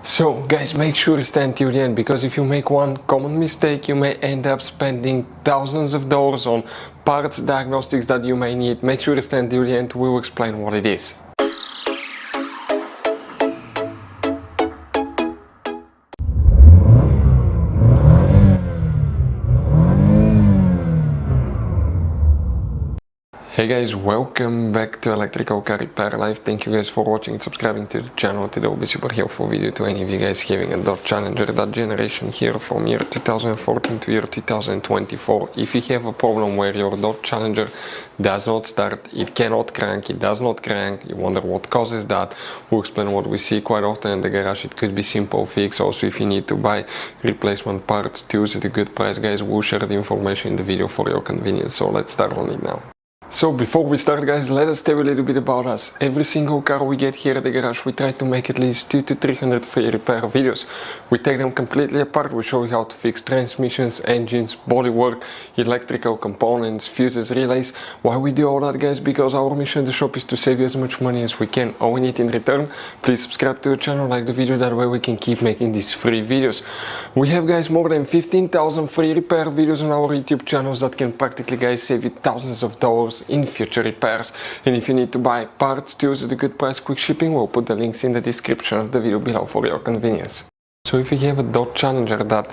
So guys, make sure to stay until the end, because if you make one common mistake, you may end up spending thousands of dollars on parts diagnostics that you may need. Make sure to stay until the end, we will explain what it is. Hey guys, welcome back to Electrical Car Repair Live. Thank you guys for watching and subscribing to the channel. Today will be super helpful video to any of you guys having a Dodge Challenger, that generation here from year 2014 to year 2024. If you have a problem where your Dodge Challenger does not start, it cannot crank, it does not crank, you wonder what causes that, we'll explain what we see quite often in the garage. It could be simple fix. Also, if you need to buy replacement parts, tools at a good price, guys, we'll share the information in the video for your convenience. So let's start on it now. So before we start, guys, let us tell you a little bit about us. Every single car we get here at the garage, we try to make at least 200 to 300 free repair videos. We take them completely apart. We show you how to fix transmissions, engines, bodywork, electrical components, fuses, relays. Why we do all that, guys? Because our mission in the shop is to save you as much money as we can. All we need in return, please subscribe to the channel, like the video, that way we can keep making these free videos. We have, guys, more than 15,000 free repair videos on our YouTube channels that can practically, guys, save you thousands of dollars in future repairs. And if you need to buy parts, tools at a good price, quick shipping, we'll put the links in the description of the video below for your convenience. So if you have a Dodge Challenger that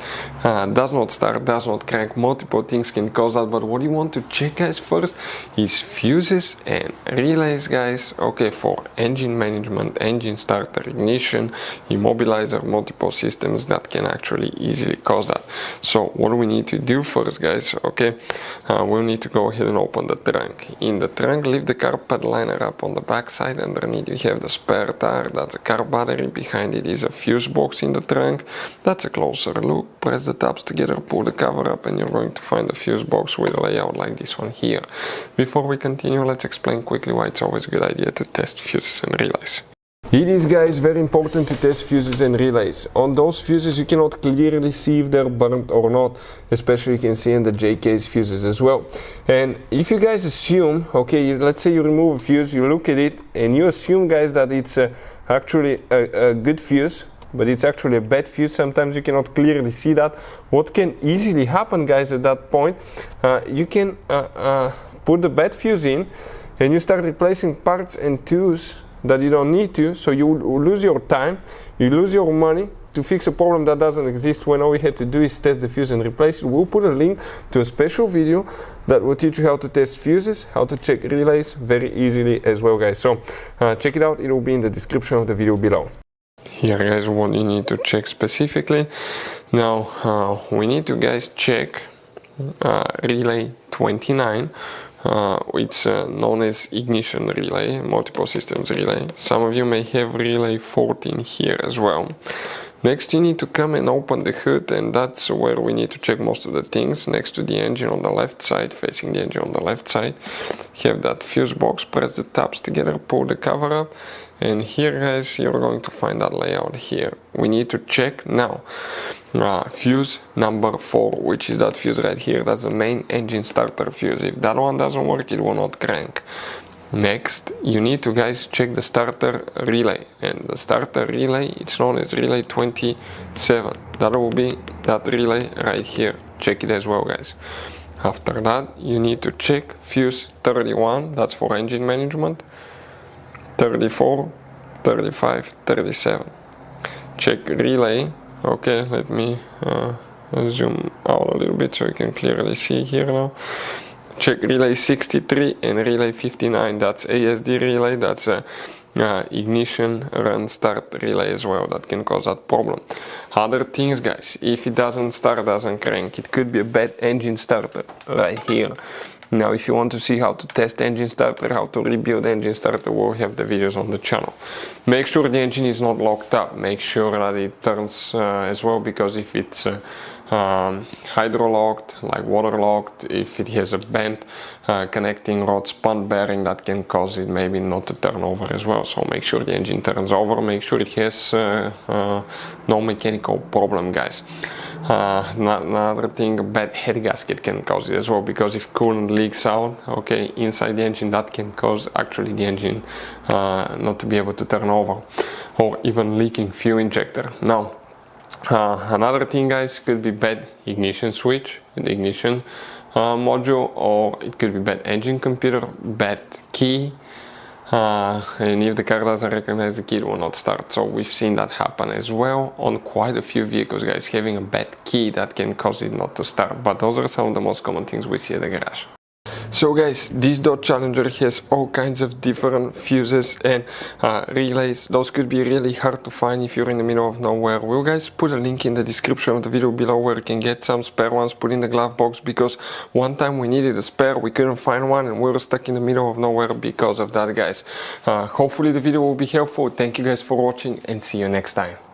does not start, does not crank, multiple things can cause that, but what you want to check, guys, first is fuses and relays, guys, okay, for engine management, engine starter, ignition, immobilizer, multiple systems that can actually easily cause that. So what do we need to do first, guys? Okay, we'll need to go ahead and open the trunk. In the trunk, leave the carpet liner up on the back side. Underneath you have the spare tire, that's a car battery. Behind it is a fuse box in the trunk. That's a closer look. Press the tabs together, pull the cover up, and you're going to find the fuse box with a layout like this one here. Before we continue, let's explain quickly why it's always a good idea to test fuses and relays. It is, guys, very important to test fuses and relays. On those fuses you cannot clearly see if they're burnt or not, especially you can see in the J-case fuses as well. And if you guys assume, okay, let's say you remove a fuse, you look at it and you assume, guys, that it's actually a good fuse, but it's actually a bad fuse. Sometimes you cannot clearly see that. What can easily happen, guys, at that point, you can put the bad fuse in and you start replacing parts and tools that you don't need to, so you lose your time, you lose your money to fix a problem that doesn't exist, when all we had to do is test the fuse and replace it. We'll put a link to a special video that will teach you how to test fuses, how to check relays very easily as well, guys. So check it out, it will be in the description of the video below. Here, guys, what you need to check specifically. Now we need to, guys, check relay 29. It's known as ignition relay, multiple systems relay. Some of you may have relay 14 here as well. Next, you need to come and open the hood, and that's where we need to check most of the things. Next to the engine on the left side, facing the engine on the left side, have that fuse box. Press the tabs together, pull the cover up, and here, guys, you're going to find that layout here. We need to check now fuse number 4, which is that fuse right here. That's the main engine starter fuse. If that one doesn't work, it will not crank. Next, you need to, guys, check the starter relay, and the starter relay, it's known as relay 27. That will be that relay right here. Check it as well, guys. After that, you need to check fuse 31, that's for engine management, 34, 35, 37. Check relay. Okay, let me zoom out a little bit so you can clearly see here now. Check relay 63 and relay 59, that's ASD relay, that's a ignition run start relay as well, that can cause that problem. Other things, guys, if it doesn't start, doesn't crank, it could be a bad engine starter right here. Now, if you want to see how to test engine starter, how to rebuild engine starter, we'll have the videos on the channel. Make sure the engine is not locked up, make sure that it turns as well, because if it's hydro-locked, like water-locked, if it has a bent connecting rod span bearing, that can cause it maybe not to turn over as well. So make sure the engine turns over, make sure it has no mechanical problem, guys. Another thing, a bad head gasket can cause it as well, because if coolant leaks out, okay, inside the engine, that can cause actually the engine not to be able to turn over, or even leaking fuel injector. Now, another thing, guys, could be bad ignition switch, the ignition module, or it could be bad engine computer, bad key. And if the car doesn't recognize the key, it will not start. So we've seen that happen as well on quite a few vehicles, guys, having a bad key that can cause it not to start. But those are some of the most common things we see at the garage. So guys, this Dodge Challenger has all kinds of different fuses and relays. Those could be really hard to find if you're in the middle of nowhere. We'll guys put a link in the description of the video below where you can get some spare ones, put in the glove box, because one time we needed a spare, we couldn't find one, and we were stuck in the middle of nowhere because of that, guys. Hopefully the video will be helpful. Thank you guys for watching, and see you next time.